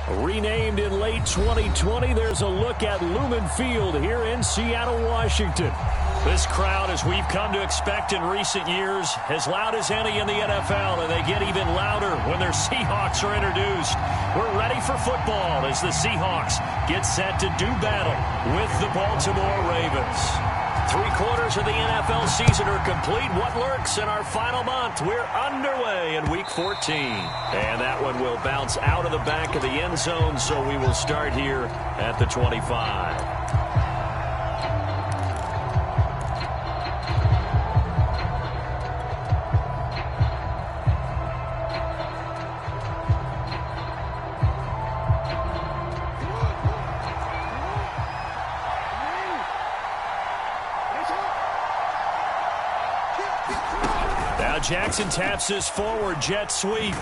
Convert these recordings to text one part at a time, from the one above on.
Renamed in late 2020, there's a look at Lumen Field here in Seattle, Washington. This crowd, as we've come to expect in recent years, as loud as any in the NFL, and they get even louder when their Seahawks are introduced. We're ready for football as the Seahawks get set to do battle with the Baltimore Ravens. 3/4 of the NFL season are complete. What lurks in our final month? We're underway in Week 14. And that one will bounce out of the back of the end zone, so we will start here at the 25. Jackson taps this forward jet sweep.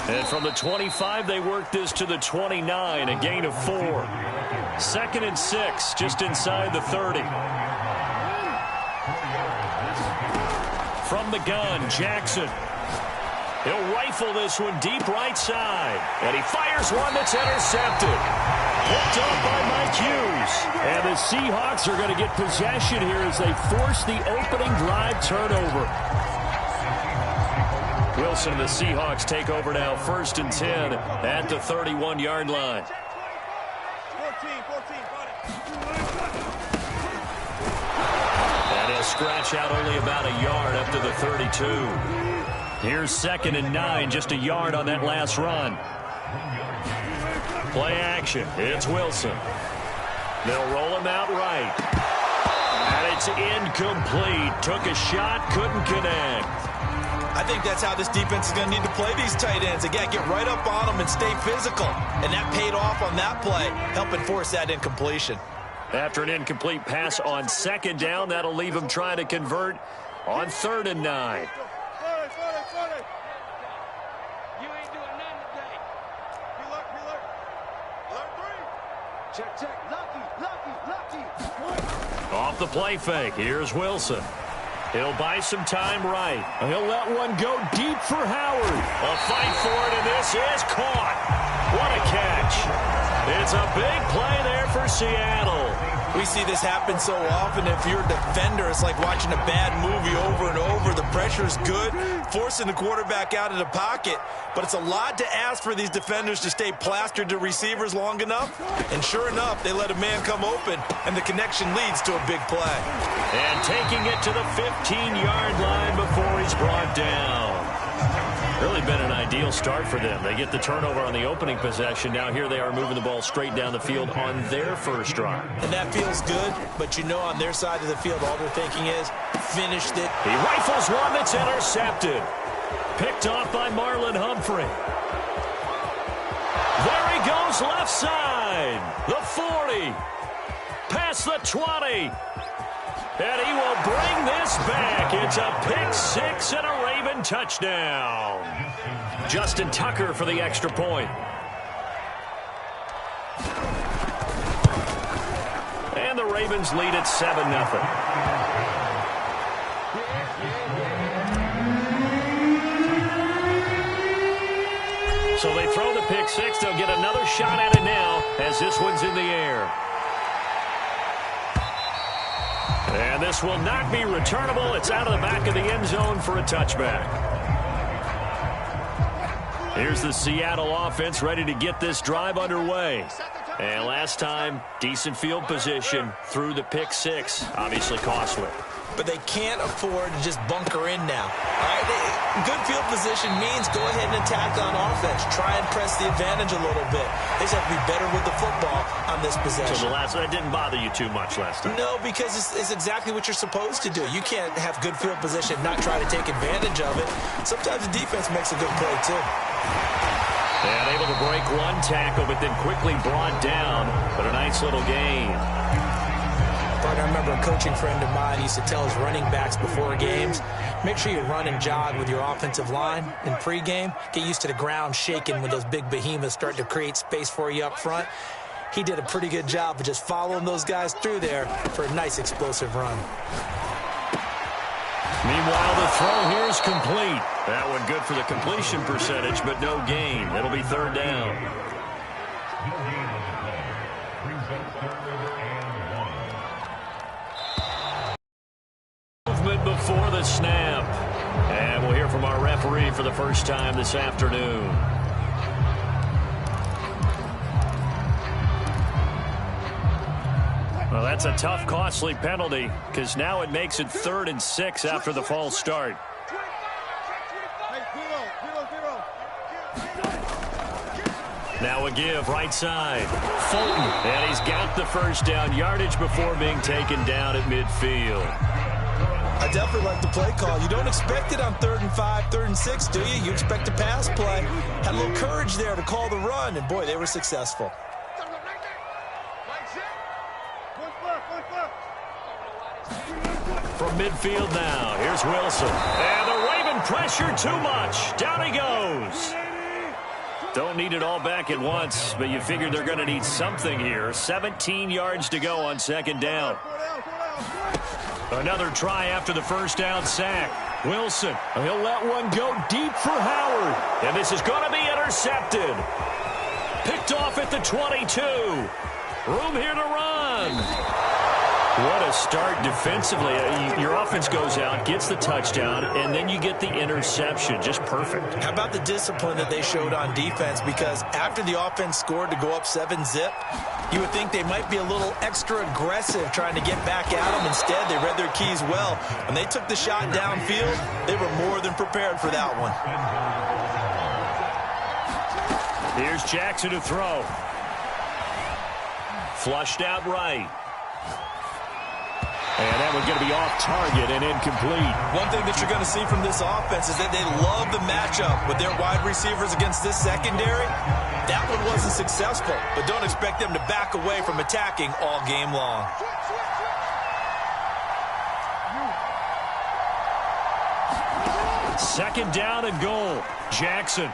And from the 25, they work this to the 29, a gain of 4. 2nd and 6, just inside the 30. From the gun, Jackson. He'll rifle this one deep right side. And he fires one that's intercepted. Picked up by Mike Hughes. And the Seahawks are going to get possession here as they force the opening drive turnover. Wilson and the Seahawks take over now, 1st and 10 at the 31-yard line. 14. And he'll scratch out only about a yard up to the 32. Here's 2nd and 9, just a yard on that last run. Play action. It's Wilson. They'll roll him out right. And it's incomplete. Took a shot, couldn't connect. I think that's how this defense is going to need to play these tight ends. Again, get right up on them and stay physical. And that paid off on that play, helping force that incompletion. After an incomplete pass on 2nd down, that'll leave him trying to convert on 3rd and 9. You ain't doing nothing today. Check. Lucky. Off the play fake, here's Wilson. He'll buy some time right. He'll let one go deep for Howard. A fight for it, and this is caught. What a catch. It's a big play there for Seattle. We see this happen so often. If you're a defender, it's like watching a bad movie over and over. The pressure is good, forcing the quarterback out of the pocket. But it's a lot to ask for these defenders to stay plastered to receivers long enough. And sure enough, they let a man come open, and the connection leads to a big play. And taking it to the 15-yard line before he's brought down. Really been an ideal start for them. They get the turnover on the opening possession. Now here they are moving the ball straight down the field on their first drive. And that feels good, but you know on their side of the field, all they're thinking is, finished it. He rifles one that's intercepted. Picked off by Marlon Humphrey. There he goes left side. The 40. Past the 20. And he will bring this back. It's a pick 6 and a Raven touchdown. Justin Tucker for the extra point. And the Ravens lead at 7-0. So they throw the pick 6. They'll get another shot at it now as this one's in the air. And this will not be returnable. It's out of the back of the end zone for a touchback. Here's the Seattle offense ready to get this drive underway. And last time, decent field position through the pick 6. Obviously costly. But they can't afford to just bunker in now. All right, good field position means go ahead and attack on offense. Try and press the advantage a little bit. They just have to be better with the football on this possession. So the last one didn't bother you too much last time. No, because it's exactly what you're supposed to do. You can't have good field position and not try to take advantage of it. Sometimes the defense makes a good play, too. And able to break one tackle, but then quickly brought down. But a nice little gain. I remember a coaching friend of mine used to tell his running backs before games, make sure you run and jog with your offensive line in pregame. Get used to the ground shaking when those big behemoths start to create space for you up front. He did a pretty good job of just following those guys through there for a nice explosive run. Meanwhile, the throw here is complete. That one good for the completion percentage, but no gain. It'll be 3rd down. Movement before the snap. And we'll hear from our referee for the first time this afternoon. Well, that's a tough, costly penalty because now it makes it 3rd and 6 after the false start. Now a give, right side. Fulton, and he's got the first down yardage before being taken down at midfield. I definitely like the play call. You don't expect it on 3rd and 5, 3rd and 6, do you? You expect a pass play. Had a little courage there to call the run, and boy, they were successful. From midfield now, here's Wilson. And the Raven pressure too much. Down he goes. Don't need it all back at once, but you figure they're going to need something here. 17 yards to go on 2nd down. Another try after the first down sack. Wilson, he'll let one go deep for Howard. And this is going to be intercepted. Picked off at the 22. Room here to run. What a start defensively. Your offense goes out, gets the touchdown, and then you get the interception. Just perfect. How about the discipline that they showed on defense? Because after the offense scored to go up 7-zip, you would think they might be a little extra aggressive trying to get back at them. Instead, they read their keys well. When they took the shot downfield, they were more than prepared for that one. Here's Jackson to throw. Flushed out right. And that one's going to be off target and incomplete. One thing that you're going to see from this offense is that they love the matchup with their wide receivers against this secondary. That one wasn't successful, but don't expect them to back away from attacking all game long. Second down and goal. Jackson.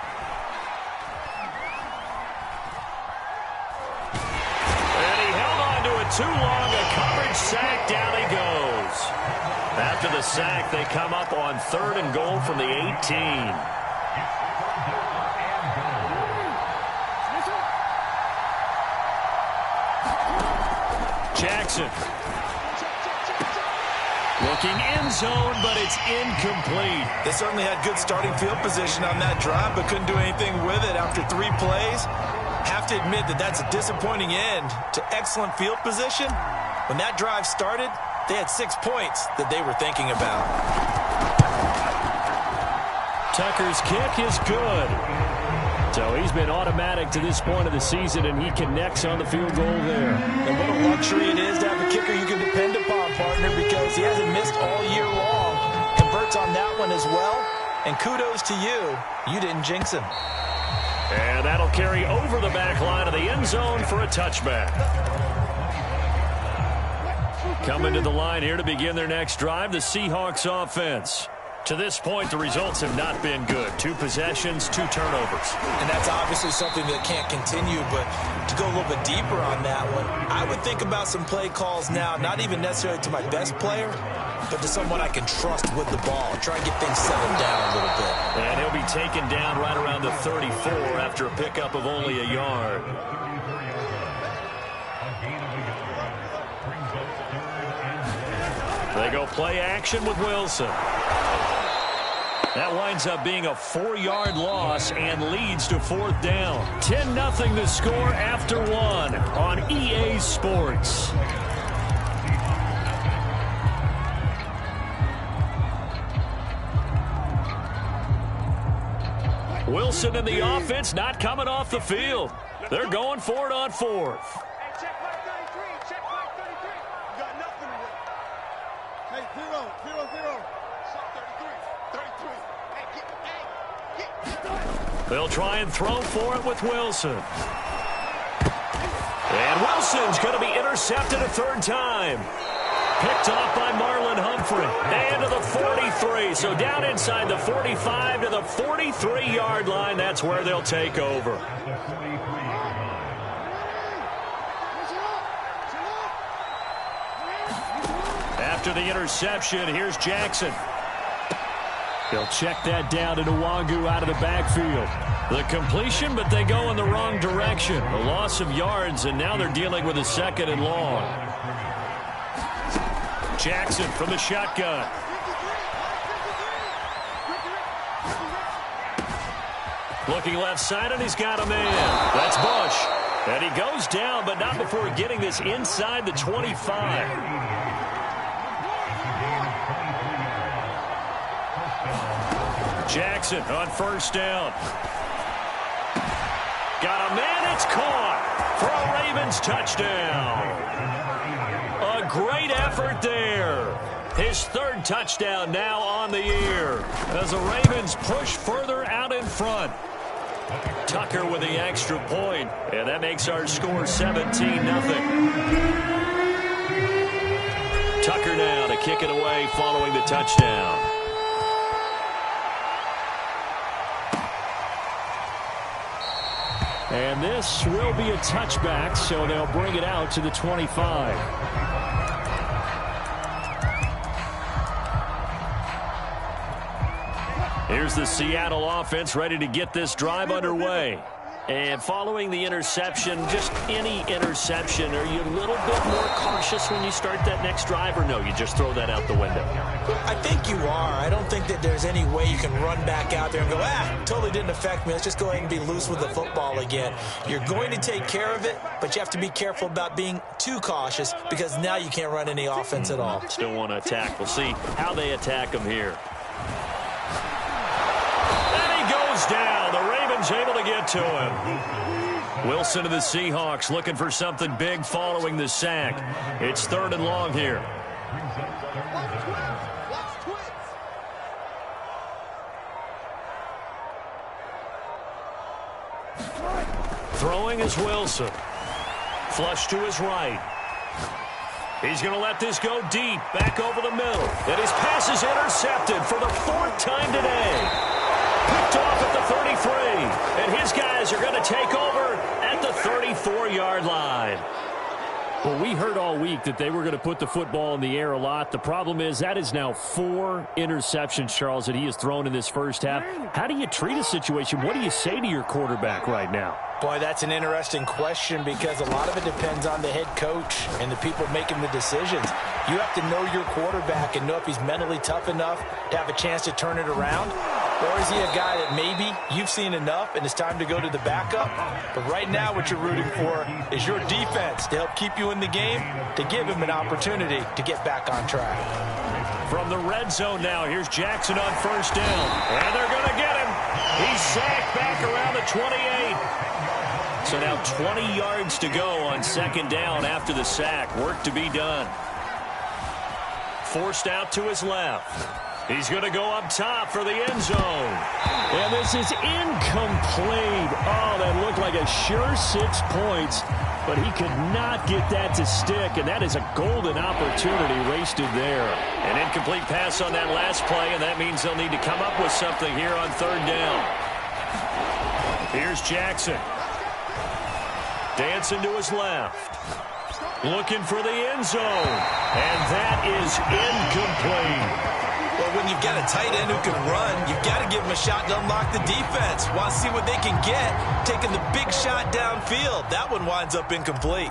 And he held on to it too long. A coverage sack. Down he goes. After the sack, they come up on 3rd and goal from the 18. Jackson. Looking end zone, but it's incomplete. They certainly had good starting field position on that drive, but couldn't do anything with it after 3 plays. Have to admit that that's a disappointing end to excellent field position. When that drive started, they had 6 points that they were thinking about. Tucker's kick is good. So he's been automatic to this point of the season, and he connects on the field goal there. And what a luxury it is to have a kicker you can depend upon, partner, because he hasn't missed all year long. Converts on that one as well. And kudos to you. You didn't jinx him. And that'll carry over the back line of the end zone for a touchback. Coming to the line here to begin their next drive, the Seahawks offense. To this point, the results have not been good. 2 possessions, 2 turnovers. And that's obviously something that can't continue, but to go a little bit deeper on that one, I would think about some play calls now, not even necessarily to my best player, but to someone I can trust with the ball. Try and get things settled down a little bit. And he'll be taken down right around the 34 after a pickup of only a yard. They go play action with Wilson. That winds up being a 4-yard loss and leads to 4th down. 10-0 the score after 1 on EA Sports. Wilson and the offense not coming off the field. They're going for it on 4th. They'll try and throw for it with Wilson. And Wilson's going to be intercepted a 3rd time. Picked off by Marlon Humphrey. And to the 43. So down inside the 45 to the 43-yard line. That's where they'll take over. After the interception, here's Jackson. They'll check that down to Nwangu out of the backfield. The completion, but they go in the wrong direction. A loss of yards, and now they're dealing with a 2nd and long. Jackson from the shotgun. Looking left side, and he's got a man. That's Bush. And he goes down, but not before getting this inside the 25. Jackson on 1st down. Got a man, it's caught for a Ravens touchdown. A great effort there. His 3rd touchdown now on the year as the Ravens push further out in front. Tucker with the extra point, and that makes our score 17-0. Tucker now to kick it away following the touchdown. And this will be a touchback, so they'll bring it out to the 25. Here's the Seattle offense ready to get this drive underway. And following the interception, just any interception, are you a little bit more cautious when you start that next drive, or no, you just throw that out the window? I think you are. I don't think that there's any way you can run back out there and go, totally didn't affect me. Let's just go ahead and be loose with the football again. You're going to take care of it, but you have to be careful about being too cautious because now you can't run any offense at all. Still want to attack. We'll see how they attack him here. Down. The Ravens able to get to him. Wilson of the Seahawks looking for something big following the sack. It's 3rd and long here. Throwing is Wilson. Flush to his right. He's going to let this go deep, back over the middle. And his pass is intercepted for the 4th time today. Picked off at the 33, and his guys are going to take over at the 34-yard line. Well, we heard all week that they were going to put the football in the air a lot. The problem is that is now 4 interceptions, Charles, that he has thrown in this first half. How do you treat a situation? What do you say to your quarterback right now? Boy, that's an interesting question because a lot of it depends on the head coach and the people making the decisions. You have to know your quarterback and know if he's mentally tough enough to have a chance to turn it around. Or is he a guy that maybe you've seen enough and it's time to go to the backup? But right now what you're rooting for is your defense to help keep you in the game, to give him an opportunity to get back on track. From the red zone now, here's Jackson on 1st down. And they're going to get him. He's sacked back around the 28. So now 20 yards to go on 2nd down after the sack. Work to be done. Forced out to his left. He's going to go up top for the end zone. And this is incomplete. Oh, that looked like a sure 6 points, but he could not get that to stick, and that is a golden opportunity wasted there. An incomplete pass on that last play, and that means they'll need to come up with something here on 3rd down. Here's Jackson. Dancing to his left. Looking for the end zone. And that is incomplete. Well, when you've got a tight end who can run, you've got to give him a shot to unlock the defense. Want to see what they can get, taking the big shot downfield. That one winds up incomplete.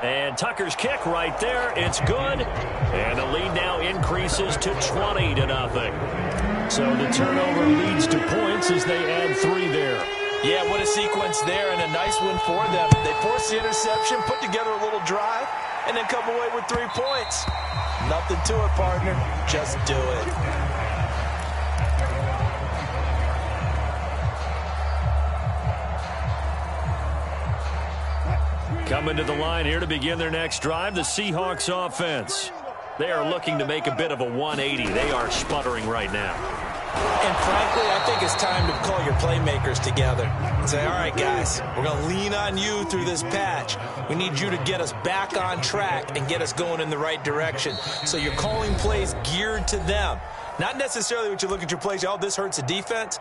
And Tucker's kick right there. It's good. And the lead now increases to 20-0. So the turnover leads to points as they add 3 there. Yeah, what a sequence there, and a nice one for them. They forced the interception, put together a little drive, and then come away with 3 points. Nothing to it, partner. Just do it. Coming to the line here to begin their next drive, the Seahawks offense. They are looking to make a bit of a 180. They are sputtering right now. And frankly, I think it's time to call your playmakers together and say, all right, guys, we're going to lean on you through this patch. We need you to get us back on track and get us going in the right direction. So you're calling plays geared to them. Not necessarily what you look at your plays, oh, this hurts the defense.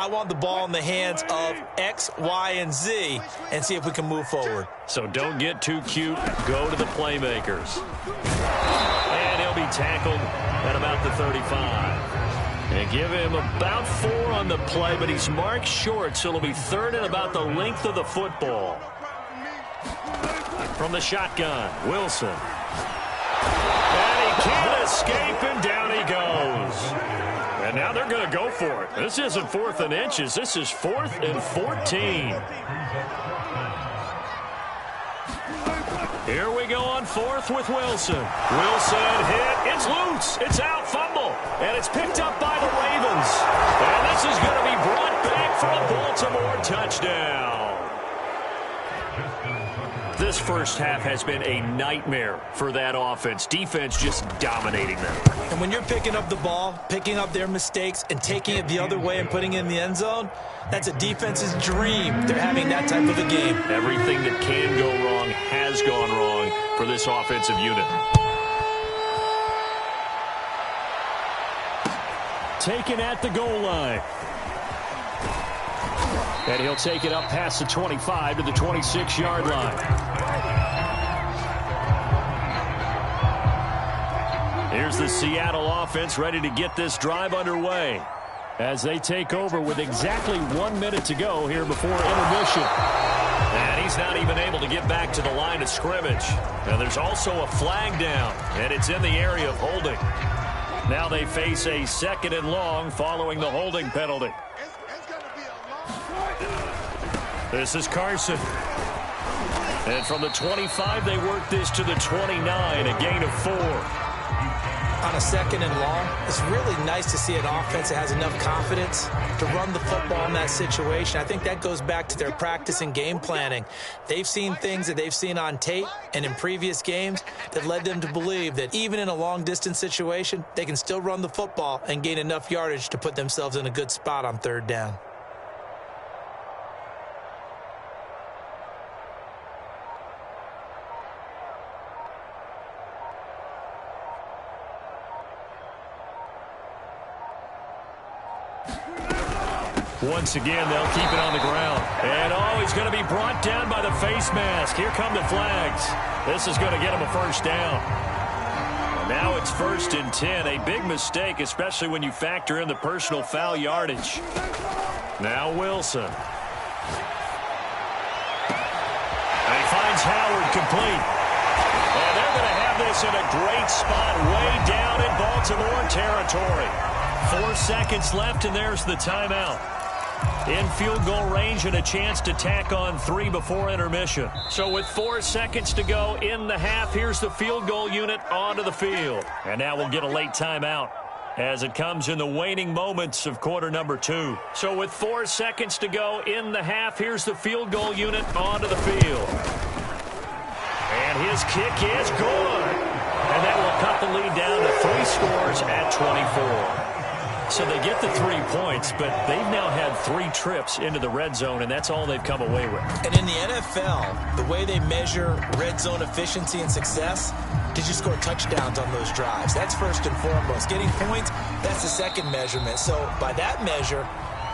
I want the ball in the hands of X, Y, and Z and see if we can move forward. So don't get too cute. Go to the playmakers. And he'll be tackled at about the 35. And give him about 4 on the play, but he's marked short, so it'll be 3rd and about the length of the football. From the shotgun, Wilson. And he can't escape, and down he goes. And now they're going to go for it. This isn't 4th and inches. This is 4th and 14. Here we go on 4th with Wilson. Wilson hit. It's loose. It's out. Fumble. And it's picked up by the Ravens. And this is going to be brought back for a Baltimore touchdown. This first half has been a nightmare for that offense. Defense just dominating them. And when you're picking up the ball, picking up their mistakes, and taking it the other way and putting it in the end zone, that's a defense's dream. They're having that type of a game. Everything that can go wrong has gone wrong for this offensive unit. Taken at the goal line. And he'll take it up past the 25 to the 26-yard line. Here's the Seattle offense ready to get this drive underway as they take over with exactly 1 minute to go here before intermission. And he's not even able to get back to the line of scrimmage. And there's also a flag down, and it's in the area of holding. Now they face a 2nd and long following the holding penalty. This is Carson. And from the 25, they work this to the 29, a gain of 4. On a 2nd and long, it's really nice to see an offense that has enough confidence to run the football in that situation. I think that goes back to their practice and game planning. They've seen things that they've seen on tape and in previous games that led them to believe that even in a long-distance situation, they can still run the football and gain enough yardage to put themselves in a good spot on 3rd down. Once again, they'll keep it on the ground. And, he's going to be brought down by the face mask. Here come the flags. This is going to get him a 1st down. And now it's 1st and 10. A big mistake, especially when you factor in the personal foul yardage. Now Wilson. And he finds Howard complete. And they're going to have this in a great spot way down in Baltimore territory. 4 seconds left, and there's the timeout. In field goal range and a chance to tack on 3 before intermission. So with 4 seconds to go in the half, here's the field goal unit onto the field. And now we'll get a late timeout as it comes in the waning moments of quarter number 2. So with 4 seconds to go in the half, here's the field goal unit onto the field. And his kick is good. And that will cut the lead down to 3 scores at 24. So they get the 3 points, but they've now had 3 trips into the red zone, and that's all they've come away with. And in the NFL, the way they measure red zone efficiency and success, did you score touchdowns on those drives? That's first and foremost. Getting points, that's the second measurement. So by that measure,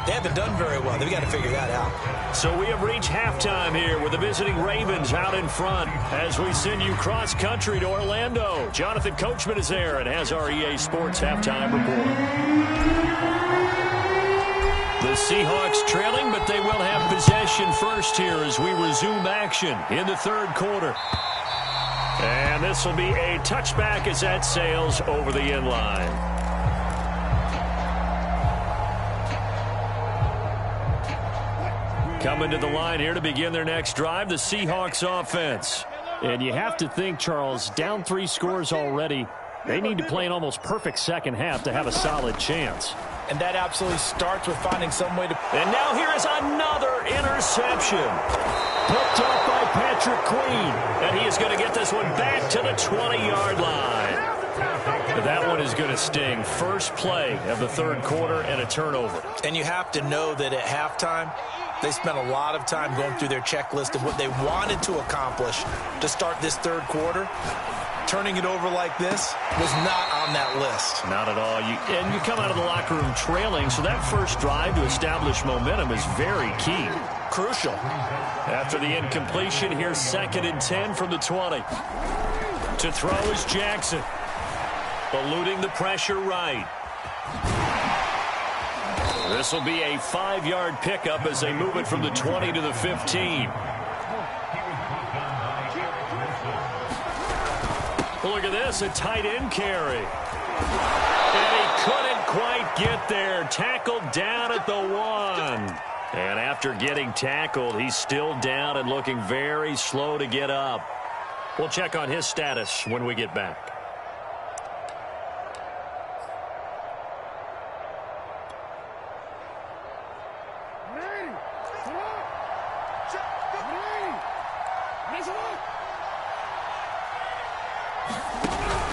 they haven't done very well. They've got to figure that out. So we have reached halftime here with the visiting Ravens out in front as we send you cross-country to Orlando. Jonathan Coachman is there and has our EA Sports halftime report. The Seahawks trailing, but they will have possession first here as we resume action in the 3rd quarter. And this will be a touchback as that sails over the end line. Coming to the line here to begin their next drive, the Seahawks offense. And you have to think, Charles, down 3 scores already. They need to play an almost perfect second half to have a solid chance. And that absolutely starts with finding some way to... And now here is another interception. Picked up by Patrick Queen. And he is going to get this one back to the 20-yard line. That one is going to sting. First play of the 3rd quarter and a turnover. And you have to know that at halftime, they spent a lot of time going through their checklist of what they wanted to accomplish to start this 3rd quarter. turning it over like this was not on that list. Not at all. And you come out of the locker room trailing, so that first drive to establish momentum is very key. Crucial. After the incompletion, here's 2nd and 10 from the 20. To throw is Jackson. Eluding the pressure right. This will be a 5-yard pickup as they move it from the 20 to the 15. Look at this, a tight end carry. And he couldn't quite get there. Tackled down at the 1. And after getting tackled, he's still down and looking very slow to get up. We'll check on his status when we get back.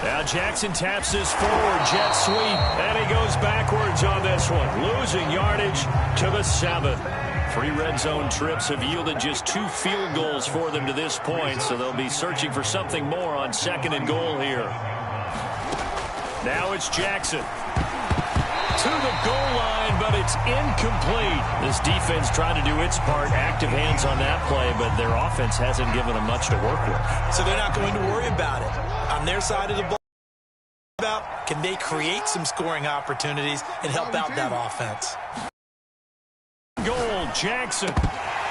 Now Jackson taps this forward, jet sweep, and he goes backwards on this one, losing yardage to the 7. 3 red zone trips have yielded just 2 field goals for them to this point, so they'll be searching for something more on 2nd and goal here. Now it's Jackson. To the goal line, but it's incomplete. This defense trying to do its part, active hands on that play, but their offense hasn't given them much to work with. So they're not going to worry about it. On their side of the ball, can they create some scoring opportunities and help out that offense? Goal, Jackson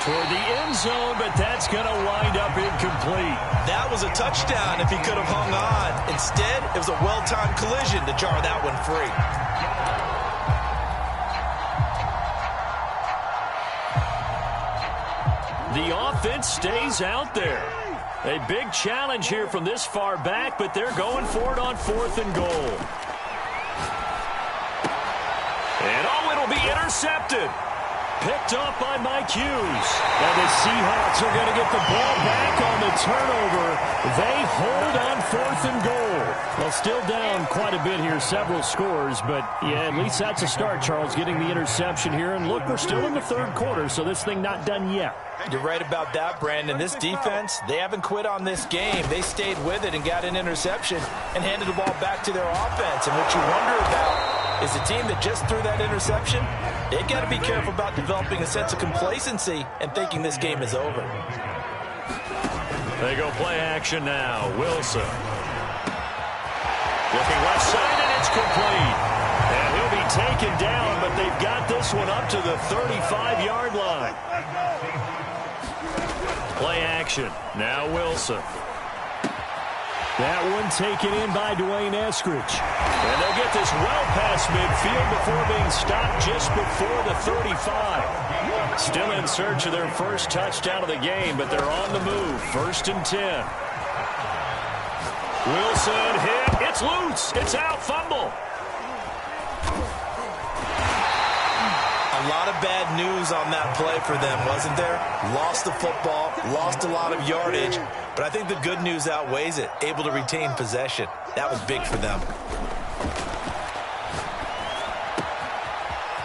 toward the end zone, but that's going to wind up incomplete. That was a touchdown if he could have hung on. Instead, it was a well-timed collision to jar that one free. The offense stays out there. A big challenge here from this far back, but they're going for it on 4th and goal. And it'll be intercepted. Picked up by Mike Hughes. And the Seahawks are going to get the ball back on the turnover. They hold on 4th and goal. Well, still down quite a bit here, several scores, but yeah, at least that's a start, Charles, getting the interception here. And look, we're still in the 3rd quarter, so this thing not done yet. You're right about that, Brandon. This defense, they haven't quit on this game. They stayed with it and got an interception and handed the ball back to their offense. And what you wonder about is the team that just threw that interception, they've got to be careful about developing a sense of complacency and thinking this game is over. They go play action now. Wilson. Looking left side, and it's complete. And he'll be taken down, but they've got this one up to the 35-yard line. Play action. Now Wilson. That one taken in by Dwayne Eskridge. And they'll get this well past midfield before being stopped just before the 35. Still in search of their first touchdown of the game, but they're on the move. 1st and 10. Wilson hit. It's loose. It's out. Fumble. A lot of bad news on that play for them, wasn't there? Lost the football, lost a lot of yardage, but I think the good news outweighs it. Able to retain possession. That was big for them.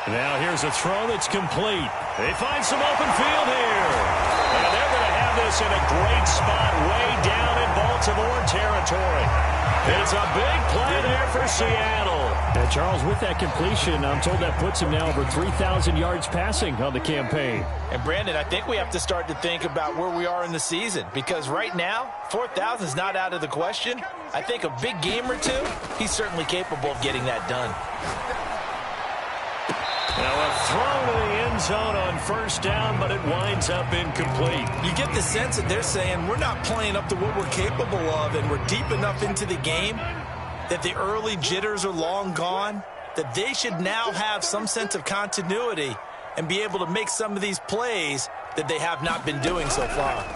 Now here's a throw that's complete. They find some open field here. And they're going to have this in a great spot way down in Baltimore territory. It's a big play there for Seattle. And Charles, with that completion, I'm told that puts him now over 3,000 yards passing on the campaign. And Brandon, I think we have to start to think about where we are in the season, because right now, 4,000 is not out of the question. I think a big game or two, he's certainly capable of getting that done. Now a throw to the end zone on 1st down, but it winds up incomplete. You get the sense that they're saying we're not playing up to what we're capable of, and we're deep enough into the game that the early jitters are long gone, that they should now have some sense of continuity and be able to make some of these plays that they have not been doing so far.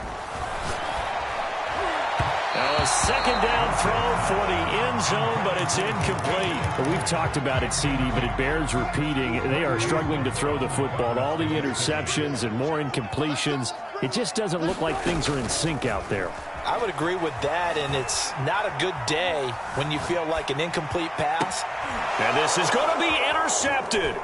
Now a 2nd down throw for the end zone, but it's incomplete. Well, we've talked about it, CD, but it bears repeating. They are struggling to throw the football. All the interceptions and more incompletions. It just doesn't look like things are in sync out there. I would agree with that, and it's not a good day when you feel like an incomplete pass. And this is going to be intercepted.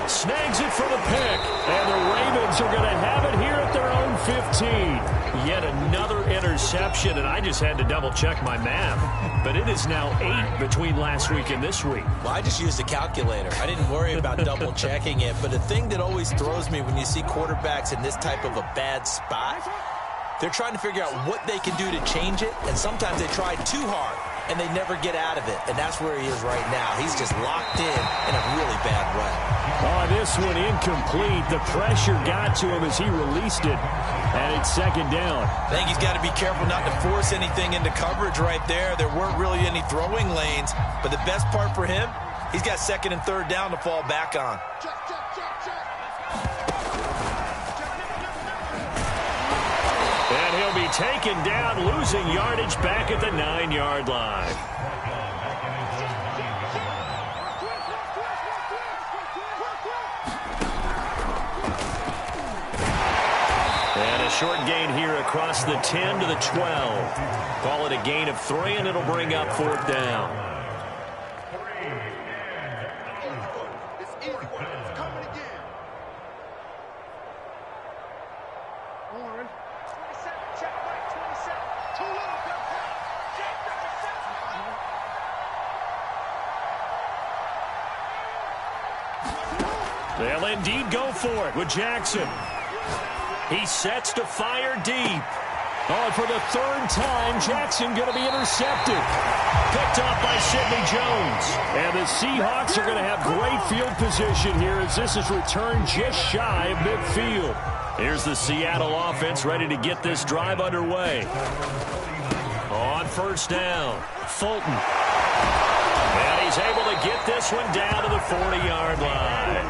Snags it for the pick. And the Ravens are going to have it here at their own 15. Yet another interception, and I just had to double-check my math. But it is now 8 between last week and this week. Well, I just used a calculator. I didn't worry about double-checking it. But the thing that always throws me when you see quarterbacks in this type of a bad spot, they're trying to figure out what they can do to change it, and sometimes they try too hard, and they never get out of it. And that's where he is right now. He's just locked in a really bad way. Oh, this one incomplete. The pressure got to him as he released it, and it's second down. I think he's got to be careful not to force anything into coverage right there. There weren't really any throwing lanes, but the best part for him, he's got second and third down to fall back on. And he'll be taken down, losing yardage back at the 9-yard line. And a short gain here across the 10 to the 12. Call it a gain of 3, and it'll bring up fourth down. They'll indeed go for it with Jackson. He sets to fire deep. Oh, and for the third time, Jackson going to be intercepted. Picked off by Sidney Jones. And the Seahawks are going to have great field position here as this is returned just shy of midfield. Here's the Seattle offense ready to get this drive underway. On first down, Fulton. And he's able to get this one down to the 40-yard line.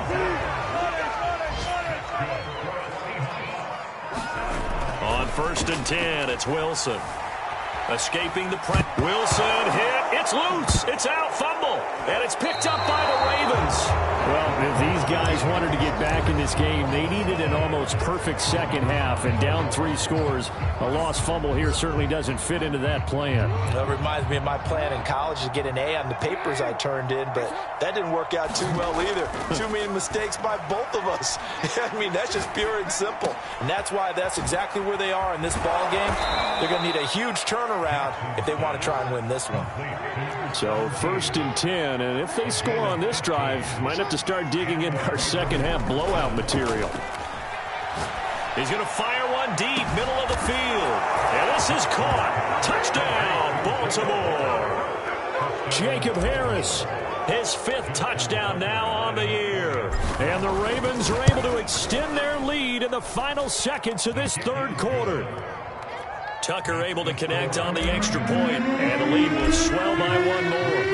On first and 10, it's Wilson. Escaping the press. Wilson hit. It's loose. It's out. Fumble. And it's picked up by the Ravens. Well, if these guys wanted to get back in this game, they needed an almost perfect second half. And down 3 scores, a lost fumble here certainly doesn't fit into that plan. That reminds me of my plan in college to get an A on the papers I turned in, but that didn't work out too well either. Too many mistakes by both of us. I mean, that's just pure and simple. And that's why that's exactly where they are in this ball game. They're going to need a huge turnaround if they want to try and win this one. So first and 10, and if they score on this drive, might have to start digging in our second half blowout material. He's going to fire one deep, middle of the field. And this is caught. Touchdown, Baltimore. Jacob Harris, his 5th touchdown now on the year. And the Ravens are able to extend their lead in the final seconds of this third quarter. Tucker able to connect on the extra point, and the lead will swell by 1 more.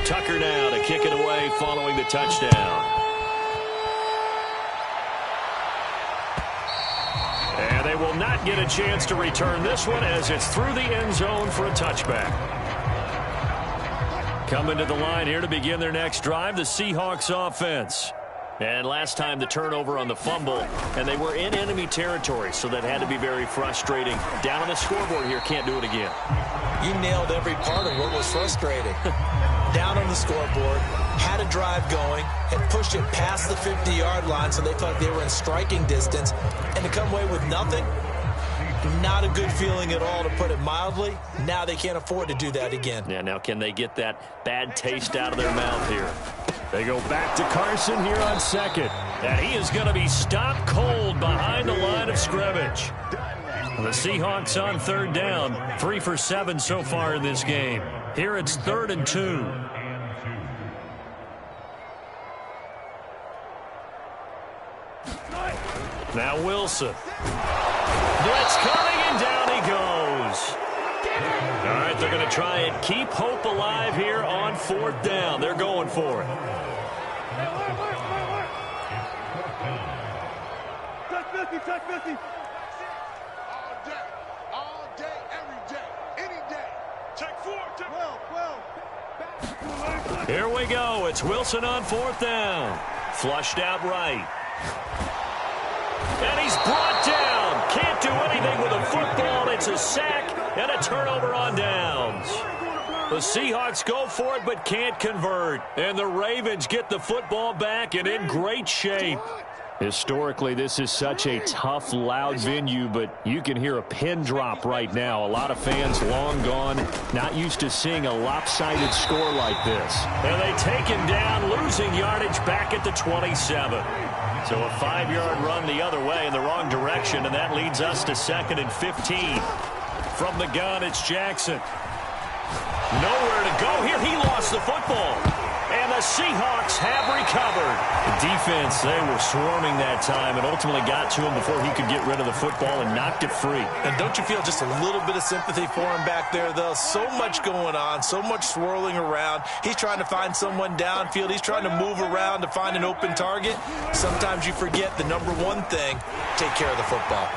Tucker now to kick it away following the touchdown. And they will not get a chance to return this one as it's through the end zone for a touchback. Coming to the line here to begin their next drive, the Seahawks offense. And last time the turnover on the fumble, and they were in enemy territory, so that had to be very frustrating. Down on the scoreboard here, can't do it again. You nailed every part of what was frustrating. Down on the scoreboard, had a drive going, and pushed it past the 50-yard line so they thought they were in striking distance, and to come away with nothing, not a good feeling at all, to put it mildly. Now they can't afford to do that again. Yeah, now can they get that bad taste out of their mouth here? They go back to Carson here on second. And he is going to be stopped cold behind the line of scrimmage. The Seahawks on third down. 3 for 7 so far in this game. Here it's 3rd and 2. Now Wilson. Blitz coming, and down he goes. All right, they're going to try and keep hope alive here on 4th down. They're going for it. Touch 50. All day, every day, any day. Take 4, take 12. Here we go. It's Wilson on 4th down. Flushed out right. And he's brought down. Can't do anything with a football. It's a sack and a turnover on downs. The Seahawks go for it but can't convert. And the Ravens get the football back and in great shape. Historically, this is such a tough, loud venue, but you can hear a pin drop right now. A lot of fans long gone, not used to seeing a lopsided score like this. And they take him down, losing yardage back at the 27. So a 5-yard run the other way in the wrong direction, and that leads us to 2nd and 15. From the gun, it's Jackson. Nowhere to go here. He lost the football. And the Seahawks have recovered. The defense, they were swarming that time and ultimately got to him before he could get rid of the football and knocked it free. And don't you feel just a little bit of sympathy for him back there, though? So much going on, so much swirling around. He's trying to find someone downfield. He's trying to move around to find an open target. Sometimes you forget the number one thing, take care of the football.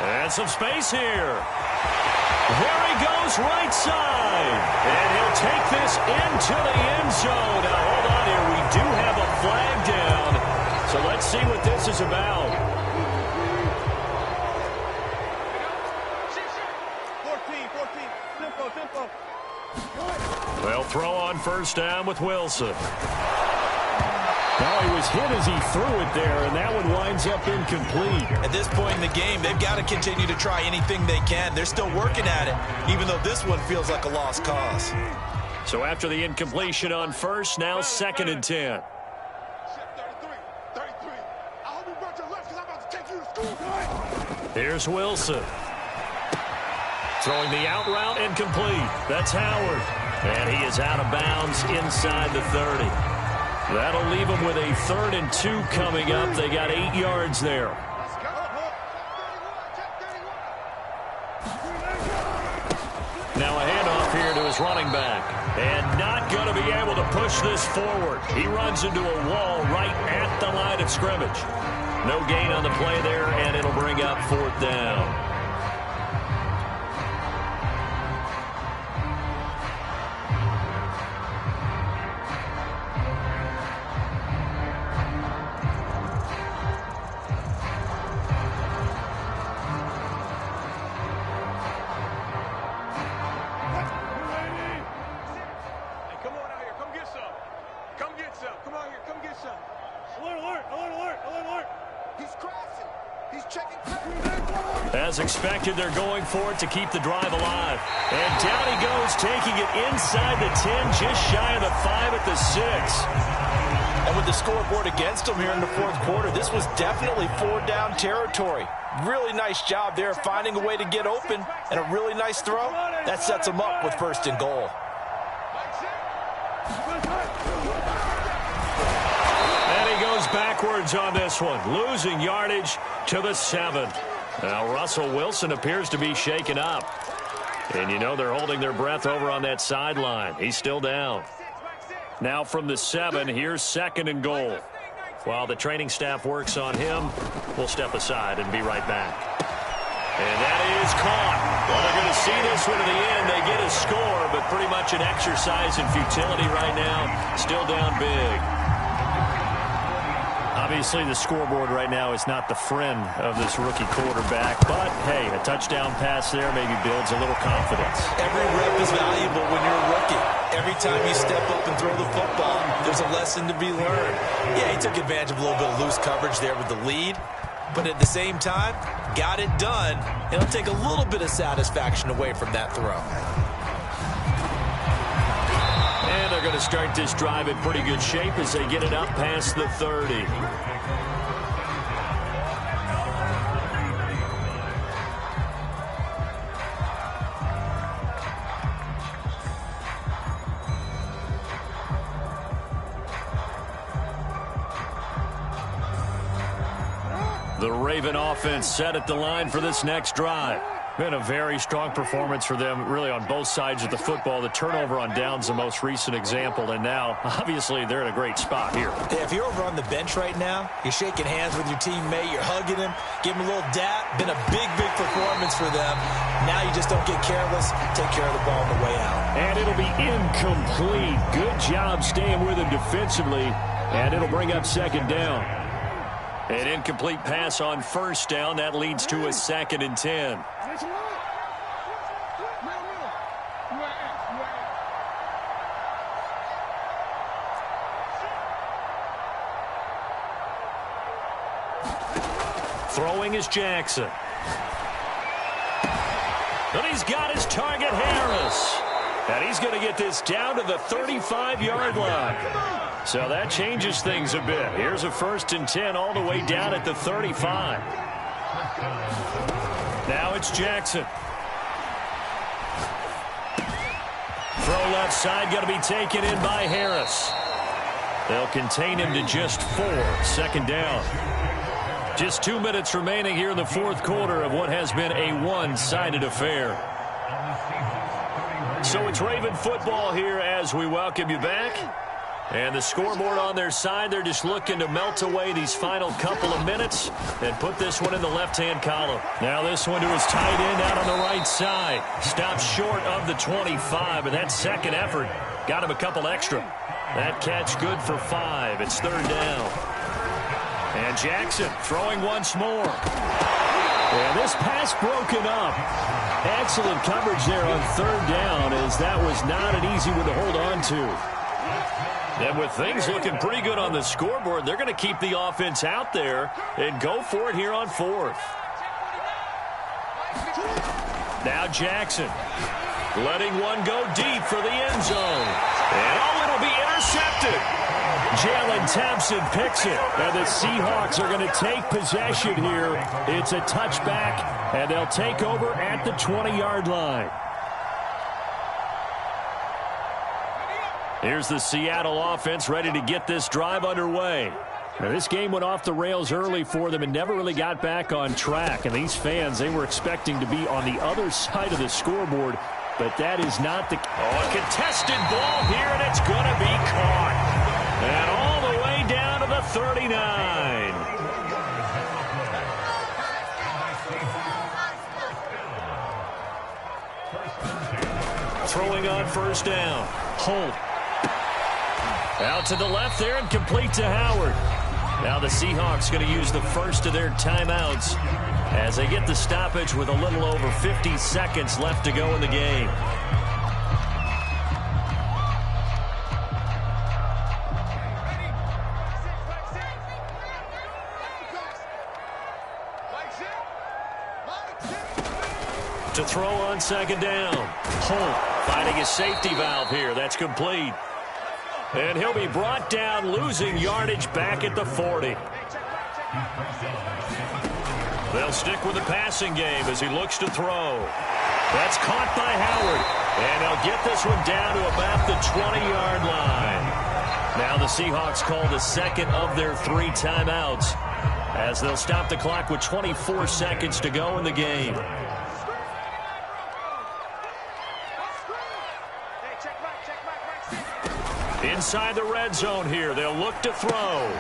And some space here. There he goes, right side. And he'll take this into the end zone. Now, hold on here. We do have a flag down. So let's see what this is about. 14. Tempo. They'll throw on first down with Wilson. Well, he was hit as he threw it there, and that one winds up incomplete. At this point in the game, they've got to continue to try anything they can. They're still working at it, even though this one feels like a lost cause. So after the incompletion on first, now 2nd and 10. 33. I hope you brought your left because I'm about to take you to school. Here's Wilson. Throwing the out route incomplete. That's Howard. And he is out of bounds inside the 30. That'll leave them with a 3rd and 2 coming up. They got 8 yards there. Now a handoff here to his running back. And not going to be able to push this forward. He runs into a wall right at the line of scrimmage. No gain on the play there, and it'll bring up 4th down. As expected, they're going for it to keep the drive alive. And down he goes, taking it inside the 10, just shy of the 5 at the 6. And with the scoreboard against them here in the 4th quarter, this was definitely 4-down territory. Really nice job there finding a way to get open, and a really nice throw. That sets them up with 1st and goal. And he goes backwards on this one, losing yardage to the 7. Now Russell Wilson appears to be shaken up. And you know they're holding their breath over on that sideline. He's still down. Now from the 7, here's 2nd and goal. While the training staff works on him, we'll step aside and be right back. And that is caught. Well, they're going to see this one to the end. They get a score, but pretty much an exercise in futility right now. Still down big. Obviously, the scoreboard right now is not the friend of this rookie quarterback. But, hey, a touchdown pass there maybe builds a little confidence. Every rep is valuable when you're a rookie. Every time you step up and throw the football, there's a lesson to be learned. Yeah, he took advantage of a little bit of loose coverage there with the lead. But at the same time, got it done. It'll take a little bit of satisfaction away from that throw. And they're going to start this drive in pretty good shape as they get it up past the 30. The Raven offense set at the line for this next drive. Been a very strong performance for them, really, on both sides of the football. The turnover on downs the most recent example, and now, obviously, they're in a great spot here. Yeah, if you're over on the bench right now, you're shaking hands with your teammate, you're hugging him, give him a little dap. Been a big, big performance for them. Now you just don't get careless. Take care of the ball on the way out. And it'll be incomplete. Good job staying with him defensively, and it'll bring up 2nd down. An incomplete pass on first down. That leads to a 2nd and 10. Throwing is Jackson. And he's got his target, Harris. And he's going to get this down to the 35-yard line. So that changes things a bit. Here's a 1st and 10 all the way down at the 35. Now it's Jackson. Throw left side, going to be taken in by Harris. They'll contain him to just 4. 2nd down. Just 2 minutes remaining here in the 4th quarter of what has been a one-sided affair. So it's Raven football here as we welcome you back. And the scoreboard on their side, they're just looking to melt away these final couple of minutes and put this one in the left-hand column. Now this one to his tight end out on the right side. Stops short of the 25, but that second effort got him a couple extra. That catch good for 5. It's 3rd down. And Jackson throwing once more. And this pass broken up. Excellent coverage there on 3rd down, as that was not an easy one to hold on to. And with things looking pretty good on the scoreboard, they're going to keep the offense out there and go for it here on 4th. Now Jackson letting one go deep for the end zone. And it'll be intercepted. Jalen Thompson picks it. And the Seahawks are going to take possession here. It's a touchback, and they'll take over at the 20-yard line. Here's the Seattle offense ready to get this drive underway. Now, this game went off the rails early for them and never really got back on track. And these fans, they were expecting to be on the other side of the scoreboard, but that is not the... Oh, a contested ball here, and it's going to be caught. And all the way down to the 39. Throwing on 1st down. Holt. Out to the left there and complete to Howard. Now the Seahawks going to use the first of their timeouts as they get the stoppage with a little over 50 seconds left to go in the game. To throw on 2nd down. Holt finding his safety valve here. That's complete. And he'll be brought down, losing yardage back at the 40. They'll stick with the passing game as he looks to throw. That's caught by Howard. And they'll get this one down to about the 20-yard line. Now the Seahawks call the second of their 3 timeouts as they'll stop the clock with 24 seconds to go in the game. Inside the red zone here, they'll look to throw.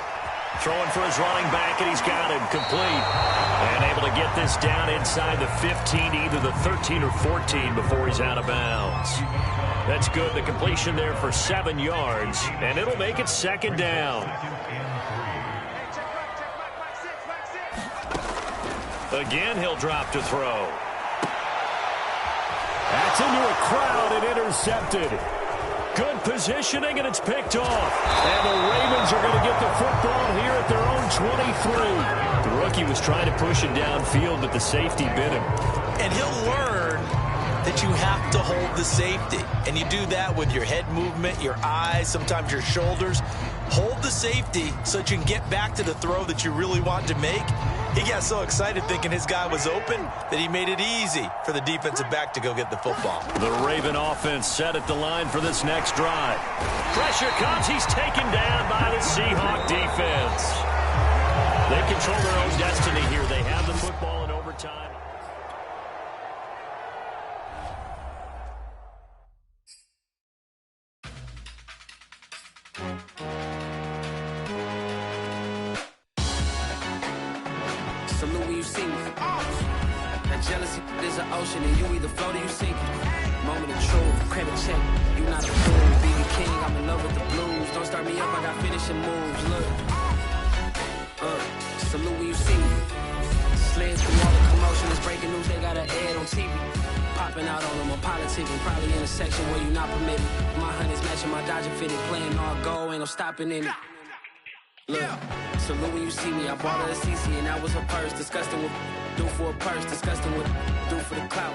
Throwing for his running back, and he's got him complete. And able to get this down inside the 15, either the 13 or 14 before he's out of bounds. That's good. The completion there for 7 yards, and it'll make it 2nd down. Again, he'll drop to throw. That's into a crowd and intercepted. Good positioning, and it's picked off. And the Ravens are going to get the football here at their own 23. The rookie was trying to push it downfield, but the safety bit him. And he'll learn that you have to hold the safety. And you do that with your head movement, your eyes, sometimes your shoulders. Hold the safety so that you can get back to the throw that you really want to make. He got so excited thinking his guy was open that he made it easy for the defensive back to go get the football. The Raven offense set at the line for this next drive. Pressure comes. He's taken down by the Seahawk defense. They control their own destiny here. They have the football in overtime. Salute when you see me. That jealousy is an ocean, and you either float or you sink. Moment of truth, credit check. You not a fool, be the king. I'm in love with the blues. Don't start me up, I got finishing moves. Look, salute when you see me. Slid through all the commotion, it's breaking news. They got an ad on TV. Popping out on them, I'm politicking. Probably in a section where you not permitted. My honey's matching my Dodger fitted, playing all go, ain't no stopping in it. Look, salute when you see me. I bought her a CC and that was her purse. Disgusting what do for a purse. Disgusting what do for the clout.